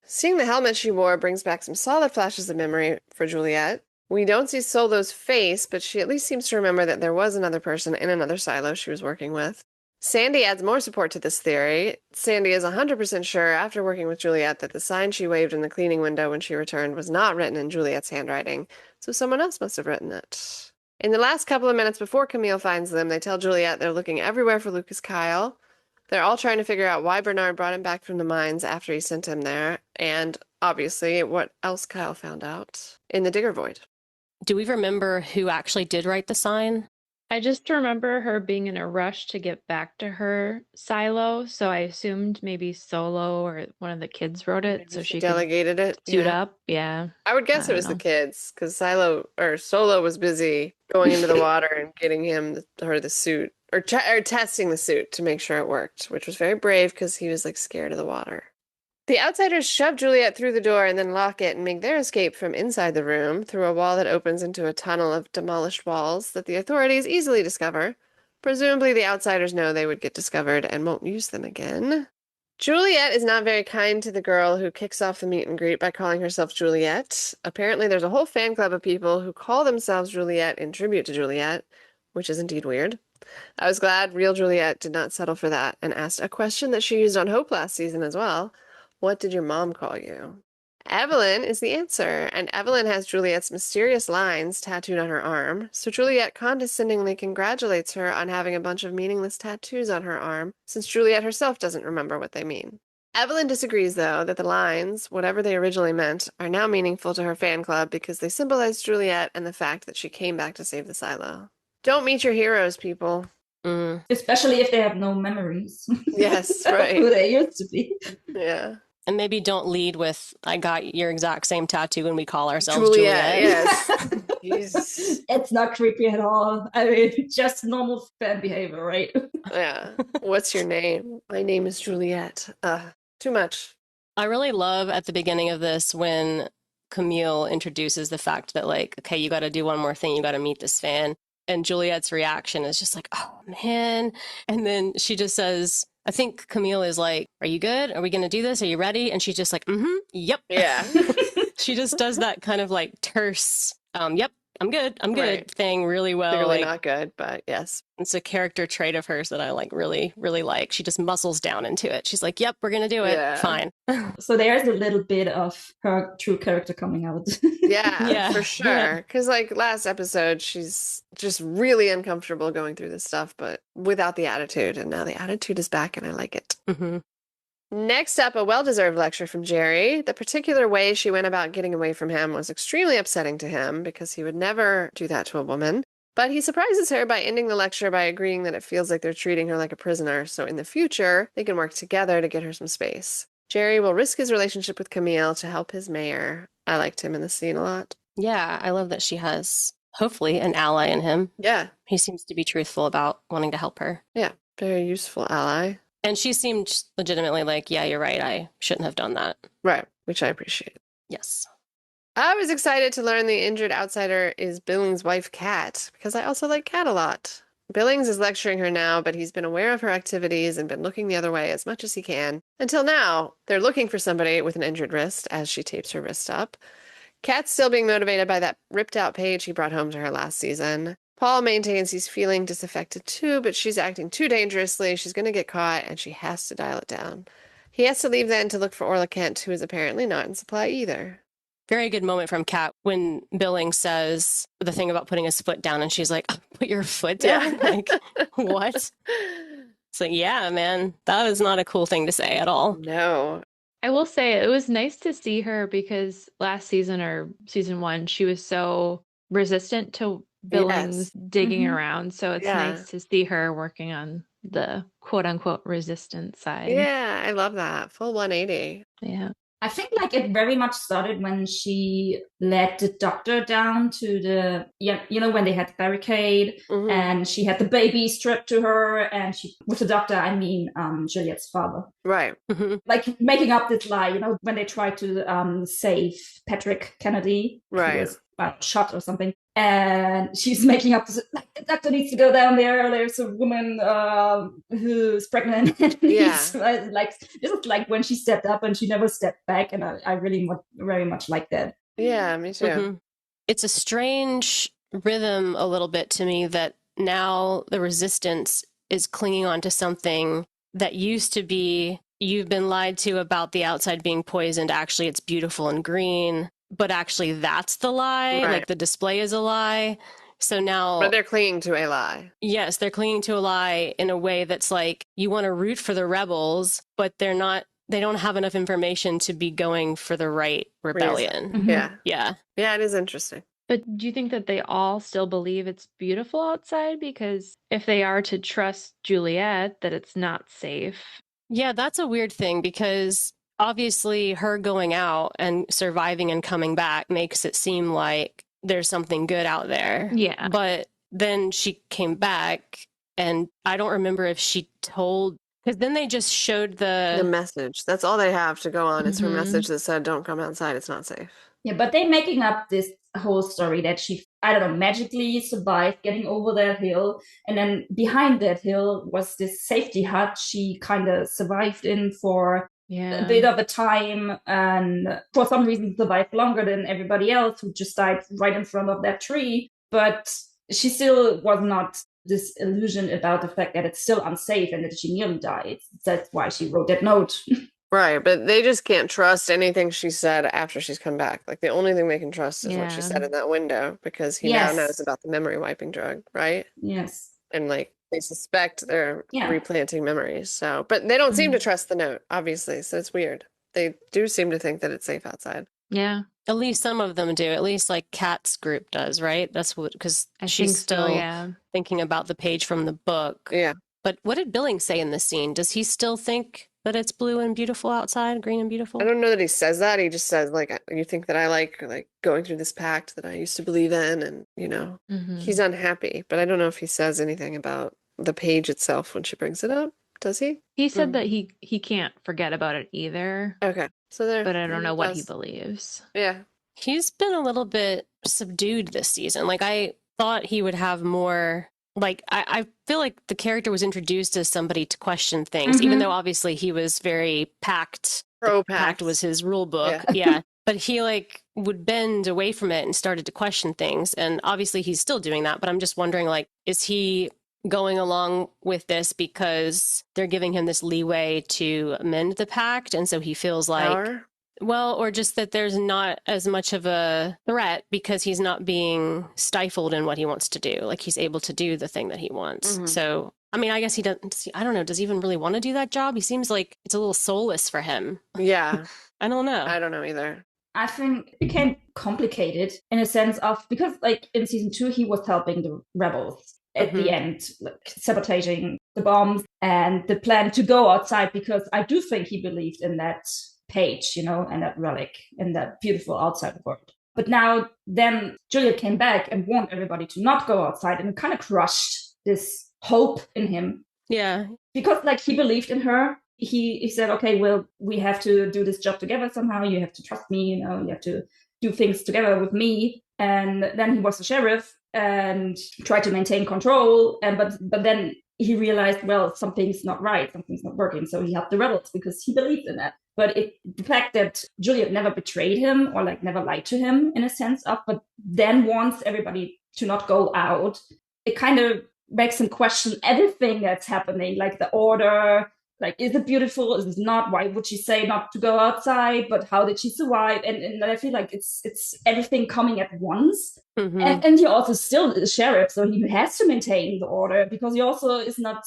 Seeing the helmet she wore brings back some solid flashes of memory for Juliet. We don't see Solo's face, but she at least seems to remember that there was another person in another silo she was working with. Sandy adds more support to this theory. Sandy is 100% sure after working with Juliet that the sign she waved in the cleaning window when she returned was not written in Juliet's handwriting, so someone else must have written it. In the last couple of minutes before Camille finds them, they tell Juliet they're looking everywhere for Lucas Kyle. They're all trying to figure out why Bernard brought him back from the mines after he sent him there, and obviously what else Kyle found out in the Digger Void. Do we remember who actually did write the sign? I just remember her being in a rush to get back to her silo, so I assumed maybe Solo or one of the kids wrote it, so she delegated it, suit up. Yeah, I would guess it was the kids because Solo was busy going into the water and getting him the suit or testing the suit to make sure it worked, which was very brave because he was like scared of the water. The outsiders shove Juliet through the door and then lock it and make their escape from inside the room through a wall that opens into a tunnel of demolished walls that the authorities easily discover. Presumably the outsiders know they would get discovered and won't use them again. Juliet is not very kind to the girl who kicks off the meet and greet by calling herself Juliet. Apparently, there's a whole fan club of people who call themselves Juliet in tribute to Juliet, which is indeed weird. I was glad real Juliet did not settle for that and asked a question that she used on Hope last season as well. What did your mom call you? Evelyn is the answer, and Evelyn has Juliet's mysterious lines tattooed on her arm, so Juliet condescendingly congratulates her on having a bunch of meaningless tattoos on her arm, since Juliet herself doesn't remember what they mean. Evelyn disagrees, though, that the lines, whatever they originally meant, are now meaningful to her fan club because they symbolize Juliet and the fact that she came back to save the silo. Don't meet your heroes, people. Especially if they have no memories. Yes, right. Who they used to be. Yeah. And maybe don't lead with, I got your exact same tattoo when we call ourselves Juliet. Yes. It's not creepy at all. I mean, just normal fan behavior, right? Yeah. What's your name? My name is Juliet. Too much. I really love at the beginning of this when Camille introduces the fact that, like, okay, you got to do one more thing. You got to meet this fan. And Juliet's reaction is just like, oh, man. And then she just says, I think Camille is like, are you good? Are we going to do this? Are you ready? And she's just like, yep. Yeah. She just does that kind of like terse, yep, I'm good Right. thing really well. Clearly like, not good, but yes. It's a character trait of hers that I like really, really like. She just muscles down into it. She's like, yep, we're going to do it. Yeah. Fine. So there's a little bit of her true character coming out. Yeah, for sure. Because like last episode, she's just really uncomfortable going through this stuff, but without the attitude. And now the attitude is back and I like it. Mm-hmm. Next up, a well-deserved lecture from Jerry. The particular way she went about getting away from him was extremely upsetting to him because he would never do that to a woman. But he surprises her by ending the lecture by agreeing that it feels like they're treating her like a prisoner, so in the future, they can work together to get her some space. Jerry will risk his relationship with Camille to help his mayor. I liked him in the scene a lot. Yeah, I love that she has, hopefully, an ally in him. Yeah. He seems to be truthful about wanting to help her. Yeah, very useful ally. And she seemed legitimately like, yeah, you're right, I shouldn't have done that. Right, which I appreciate. Yes. I was excited to learn the injured outsider is Billings' wife, Kat, because I also like Kat a lot. Billings is lecturing her now, but he's been aware of her activities and been looking the other way as much as he can. Until now, they're looking for somebody with an injured wrist as she tapes her wrist up. Kat's still being motivated by that ripped-out page he brought home to her last season. Paul maintains he's feeling disaffected too, but she's acting too dangerously. She's going to get caught, and she has to dial it down. He has to leave then to look for Orla Kent, who is apparently not in supply either. Very good moment from Kat when Billings says the thing about putting his foot down, and she's like, put your foot down? Yeah. Like, what? It's like, yeah, man, that was not a cool thing to say at all. No. I will say it was nice to see her because last season or season 1, she was so resistant to Billings digging around. So it's nice to see her working on the quote unquote resistance side. Yeah, I love that. Full 180. Yeah. I think like it very much started when she led the doctor down to the, when they had the barricade and she had the baby strapped to her and with the doctor, I mean, Juliet's father. Right. Like making up this lie, when they tried to save Patrick Kennedy. Right. Who was shot or something. And she's making up this, like, the doctor needs to go down there. There's a woman who's pregnant. Yeah. Like, this is like when she stepped up and she never stepped back. And I really very much like that. Yeah, me too. It's a strange rhythm a little bit to me that now the resistance is clinging on to something that used to be, you've been lied to about the outside being poisoned. Actually, it's beautiful and green. But actually, that's the lie. Right. Like the display is a lie. So now... But they're clinging to a lie. Yes, they're clinging to a lie in a way that's like, you want to root for the rebels, but they don't have enough information to be going for the right rebellion. Yeah. Yeah. Yeah, it is interesting. But do you think that they all still believe it's beautiful outside? Because if they are to trust Juliet, that it's not safe. Yeah, that's a weird thing because... Obviously, her going out and surviving and coming back makes it seem like there's something good out there. Yeah. But then she came back, and I don't remember if she told... Because then they just showed the message. That's all they have to go on. It's her message that said, don't come outside. It's not safe. Yeah, but they're making up this whole story that she, I don't know, magically survived getting over that hill. And then behind that hill was this safety hut she kind of survived in for a bit of a time, and for some reason survived longer than everybody else who just died right in front of that tree. But she still was not disillusioned about the fact that it's still unsafe and that she nearly died. That's why she wrote that note. Right, but they just can't trust anything she said after she's come back. Like the only thing they can trust is what she said in that window, because he now knows about the memory wiping drug, right? Yes. And like they suspect they're replanting memories. So, but they don't seem to trust the note, obviously. So it's weird. They do seem to think that it's safe outside. Yeah. At least some of them do. At least like Kat's group does, right? That's what, because she's still thinking about the page from the book. Yeah. But what did Billings say in this scene? Does he still think that it's blue and beautiful outside, green and beautiful? I don't know that he says that. He just says, like, you think that I like going through this pact that I used to believe in, and, you know, he's unhappy. But I don't know if he says anything about the page itself when she brings it up. Does he? He said that he can't forget about it either. Okay. So there. But I don't know what he believes. Yeah. He's been a little bit subdued this season. Like, I thought he would have more... Like, I feel like the character was introduced as somebody to question things, even though obviously he was very pact. Pact was his rule book. Yeah. But he like would bend away from it and started to question things. And obviously he's still doing that. But I'm just wondering, like, is he going along with this because they're giving him this leeway to amend the pact? And so he feels like... Power? Well, or just that there's not as much of a threat because he's not being stifled in what he wants to do. Like, he's able to do the thing that he wants. So, I mean, I guess he doesn't, I don't know, does he even really want to do that job? He seems like it's a little soulless for him. Yeah. I don't know. I don't know either. I think it became complicated in a sense of, because like in season 2, he was helping the rebels at the end, like sabotaging the bombs and the plan to go outside, because I do think he believed in that page, you know, and that relic and that beautiful outside world. But now then Juliet came back and warned everybody to not go outside, and it kind of crushed this hope in him. Yeah. Because like he believed in her. He said, okay, well, we have to do this job together somehow. You have to trust me, you know, you have to do things together with me. And then he was the sheriff and tried to maintain control. And but then he realized, well, something's not right, something's not working. So he helped the rebels because he believed in that. But the fact that Juliet never betrayed him or like never lied to him in a sense of, but then wants everybody to not go out, it kind of makes him question everything that's happening, like the order. Like, is it beautiful? Is it not? Why would she say not to go outside? But how did she survive? And I feel like it's everything coming at once. And he also still is sheriff, so he has to maintain the order, because he also is not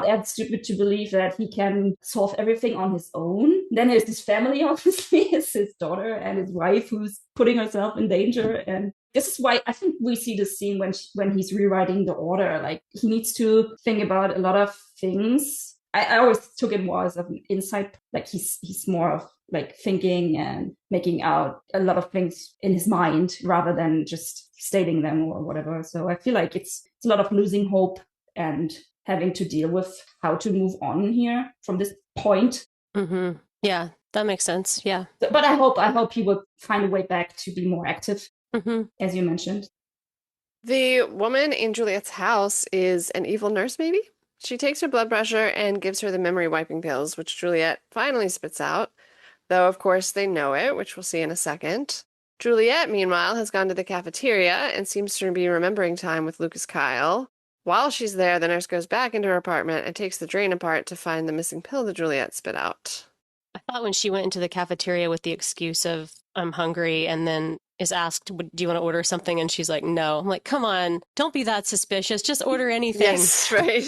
as stupid to believe that he can solve everything on his own. Then there's his family, obviously, it's his daughter and his wife who's putting herself in danger. And this is why I think we see this scene when he's rewriting the order. Like, he needs to think about a lot of things. I always took it more as an insight, like he's more of like thinking and making out a lot of things in his mind rather than just stating them or whatever. So I feel like it's a lot of losing hope and having to deal with how to move on here from this point. Yeah, that makes sense. Yeah. But I hope he will find a way back to be more active, as you mentioned. The woman in Juliet's house is an evil nurse, maybe? She takes her blood pressure and gives her the memory wiping pills, which Juliet finally spits out, though of course they know it, which we'll see in a second. Juliet, meanwhile, has gone to the cafeteria and seems to be remembering time with Lucas Kyle. While she's there, the nurse goes back into her apartment and takes the drain apart to find the missing pill that Juliet spit out. I thought when she went into the cafeteria with the excuse of, I'm hungry, and then is asked, do you want to order something? And she's like, no. I'm like, come on, don't be that suspicious. Just order anything. Yes, right.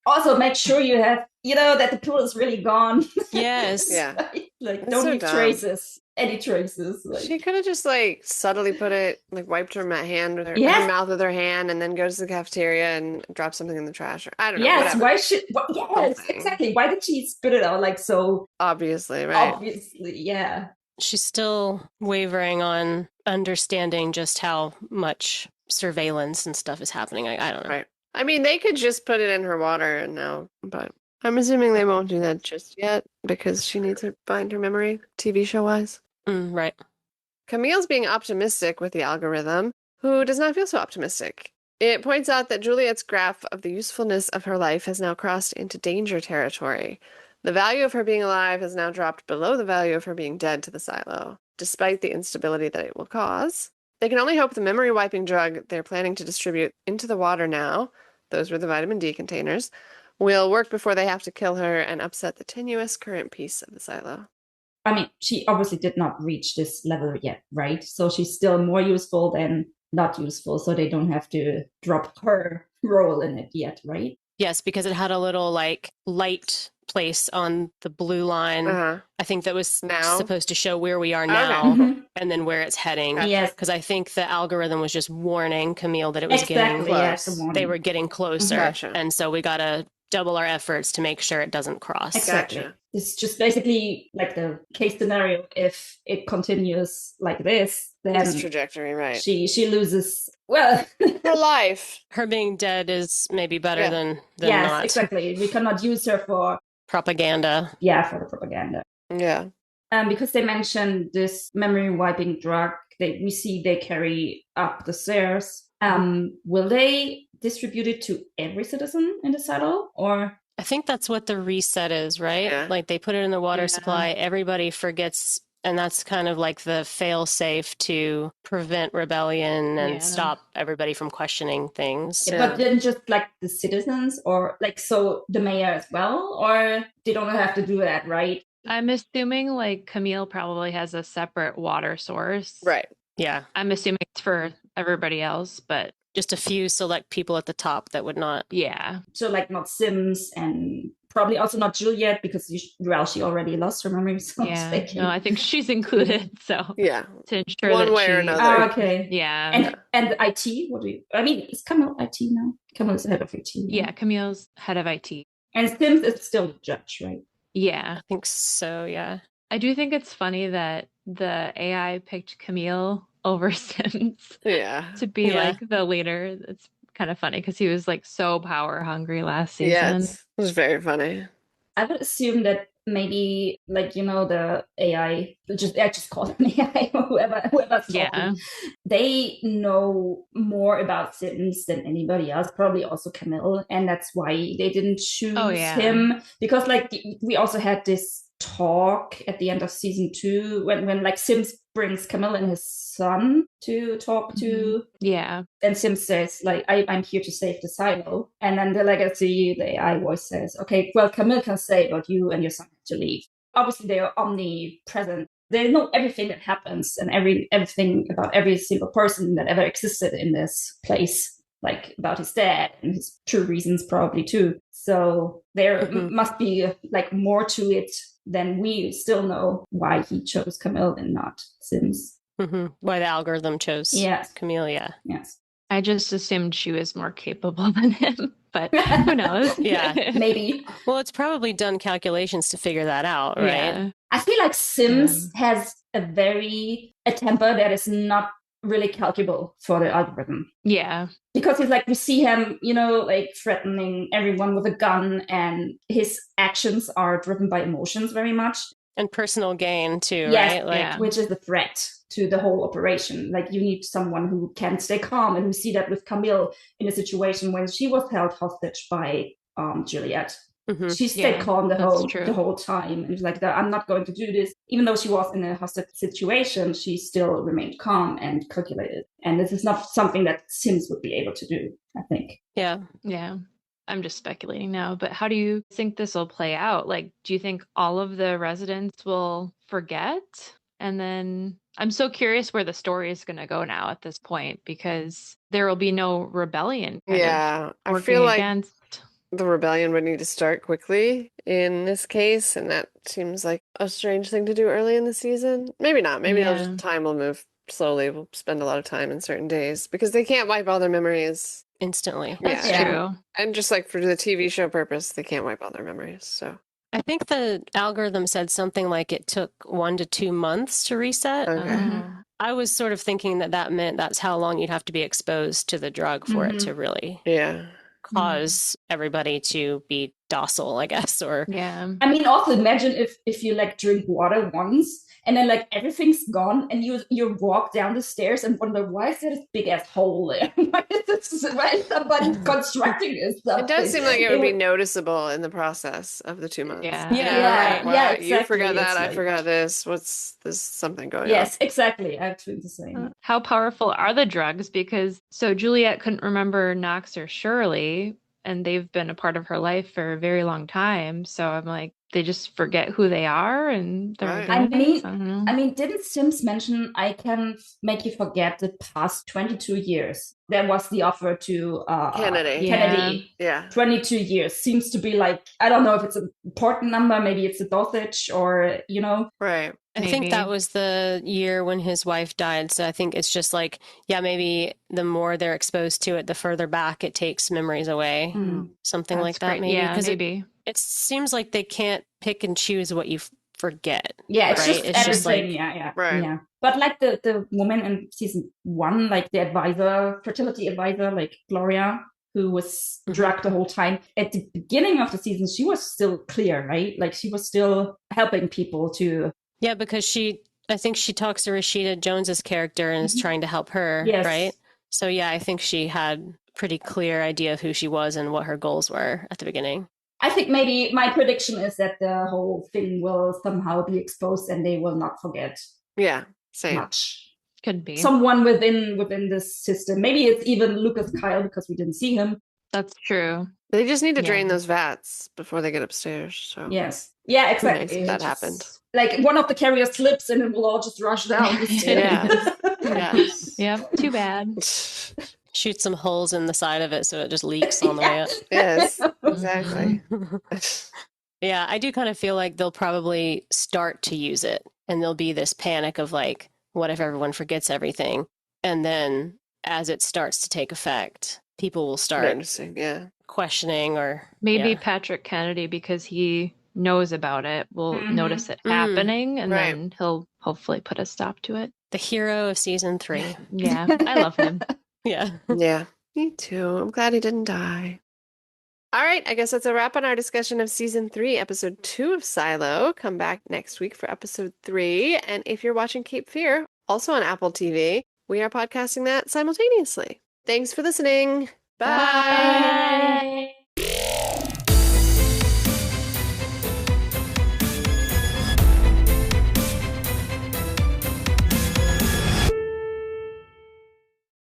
Also, make sure you have, that the pill is really gone. Yes. Yeah. Like, don't leave traces. Any traces. Like. She could have just, subtly put it, wiped her hand with her, her mouth with her hand, and then goes to the cafeteria and drop something in the trash. Or, I don't know. Yes, yes, exactly. Why did she spit it out, so... Obviously, right? Obviously, yeah. She's still wavering on understanding just how much surveillance and stuff is happening. I don't know. Right. I mean, they could just put it in her water now, but I'm assuming they won't do that just yet because she needs to find her memory, TV show-wise. Right. Camille's being optimistic with the algorithm, who does not feel so optimistic. It points out that Juliet's graph of the usefulness of her life has now crossed into danger territory. The value of her being alive has now dropped below the value of her being dead to the silo, despite the instability that it will cause. They can only hope the memory wiping drug they're planning to distribute into the water now, those were the vitamin D containers, will work before they have to kill her and upset the tenuous current peace of the silo. I mean, she obviously did not reach this level yet, right? So she's still more useful than not useful, so they don't have to drop her role in it yet, right? Yes, because it had a little like light place on the blue line. I think that was supposed to show where we are now and then where it's heading. Yes. Because I think the algorithm was just warning Camille that it was getting close. Yes, they were getting closer. And so we got to double our efforts to make sure it doesn't cross. Exactly. It's just basically like the case scenario. If it continues like this, then this trajectory, right? She loses, well, her life. Her being dead is maybe better than not. Yes, exactly. We cannot use her for propaganda. Yeah, for the propaganda. Yeah. Because they mentioned this memory wiping drug, we see they carry up the stairs. Will they distribute it to every citizen in the silo, or? I think that's what the reset is, right? Yeah. Like they put it in the water supply, everybody forgets, and that's kind of like the fail-safe to prevent rebellion and stop everybody from questioning things. Yeah. But then just like the citizens, or like, so the mayor as well, or they don't have to do that, right? I'm assuming like Camille probably has a separate water source. Right. Yeah. I'm assuming it's for everybody else, but just a few select people at the top that would not. Yeah. So like not Sims, and probably also not Juliet, because she already lost her memory. So yeah. No, I think she's included. So yeah, to ensure one that way or another. Okay. Yeah. And IT. What do you? I mean, is Camille IT now? Camille's head of IT. Now. Yeah, Camille's head of IT. And Sims is still the judge, right? Yeah, I think so. Yeah. I do think it's funny that the AI picked Camille over Sims. Yeah. To be like the leader. It's kind of funny because he was like so power hungry last season. Yes, it was very funny. I would assume that maybe like, the AI, I just call them AI or whoever's talking, they know more about Sims than anybody else, probably also Camille, and that's why they didn't choose him, because like we also had this talk at the end of season 2 when like Sims brings Camille and his son to talk to. Yeah. And Sims says, like, I'm here to save the silo. And then the AI voice says, okay, well, Camille can stay, but you and your son have to leave. Obviously, they are omnipresent. They know everything that happens and everything about every single person that ever existed in this place, like about his dad and his true reasons probably too. So there must be like more to it than we still know why he chose Camille and not Sims. Why the algorithm chose Camille, Yes. I just assumed she was more capable than him, but who knows? Yeah. Maybe. Well, it's probably done calculations to figure that out, right? Yeah. I feel like Sims has a temper that is not really calculable for the algorithm. Yeah. Because it's like, we see him, like threatening everyone with a gun, and his actions are driven by emotions very much. And personal gain too, right? Like, which is the threat to the whole operation. Like, you need someone who can stay calm, and we see that with Camille in a situation when she was held hostage by Juliet. She stayed calm the whole time, and was like, I'm not going to do this. Even though she was in a hostage situation, she still remained calm and calculated. And this is not something that Sims would be able to do, I think. Yeah. I'm just speculating now, but how do you think this will play out? Like, do you think all of the residents will forget? And then I'm so curious where the story is going to go now at this point, because there will be no rebellion. I feel like the rebellion would need to start quickly in this case, and that seems like a strange thing to do early in the season. Maybe not. Maybe time will move slowly. We'll spend a lot of time in certain days, because they can't wipe all their memories instantly. That's true. And just like for the TV show purpose, they can't wipe all their memories. So I think the algorithm said something like it took 1 to 2 months to reset. Okay. I was sort of thinking that meant that's how long you'd have to be exposed to the drug for it to really cause everybody to be docile, I guess. Or yeah. I mean, also imagine if you like drink water once and then like everything's gone and you walk down the stairs and wonder, why is there this big ass hole there? Why is somebody constructing this stuff? It does seem like it would be noticeable in the process of the 2 months. Yeah. Yeah, exactly. You forgot that, It's I like, forgot this. There's something going on. yes, exactly. I think the same. How powerful are the drugs? Because so Juliet couldn't remember Knox or Shirley, and they've been a part of her life for a very long time. So I'm like, they just forget who they are and their Right. identities. I don't know. I mean, didn't Sims mention I can make you forget the past 22 years? There was the offer to Kennedy. Yeah. 22 years seems to be like, I don't know if it's an important number, maybe it's a dosage or, you know. Right. I think that was the year when his wife died. So I think it's just like, yeah, maybe the more they're exposed to it, the further back it takes memories away. Something like that, maybe. Yeah, because maybe. It seems like they can't pick and choose what you forget. Yeah, it's right? just It's everything. just like, yeah. Right. Yeah. But like the woman in season 1, like the advisor, fertility advisor, like Gloria, who was drugged the whole time. At the beginning of the season, she was still clear, right? Like she was still helping people to. Yeah, because I think she talks to Rashida Jones's character and is trying to help her, Yes. right? So yeah, I think she had a pretty clear idea of who she was and what her goals were at the beginning. I think maybe my prediction is that the whole thing will somehow be exposed and they will not forget. Yeah, same. Much. Could be. Someone within this system. Maybe it's even Lucas Kyle because we didn't see him. That's true. They just need to drain those vats before they get upstairs. So yes. Yeah, exactly. Nice that happened. Like one of the carriers slips and it will all just rush down the stairs. Yes. Yep, too bad. Shoot some holes in the side of it so it just leaks on the way up. Yes, exactly. Yeah, I do kind of feel like they'll probably start to use it and there'll be this panic of like, what if everyone forgets everything? And then as it starts to take effect, people will start questioning or... Maybe Patrick Kennedy, because he knows about it, will notice it happening and then he'll hopefully put a stop to it. The hero of season 3. Yeah, I love him. Yeah. Yeah, me too. I'm glad he didn't die. All right, I guess that's a wrap on our discussion of season 3, episode 2 of Silo. Come back next week for episode 3. And if you're watching Cape Fear, also on Apple TV, we are podcasting that simultaneously. Thanks for listening. Bye. Bye.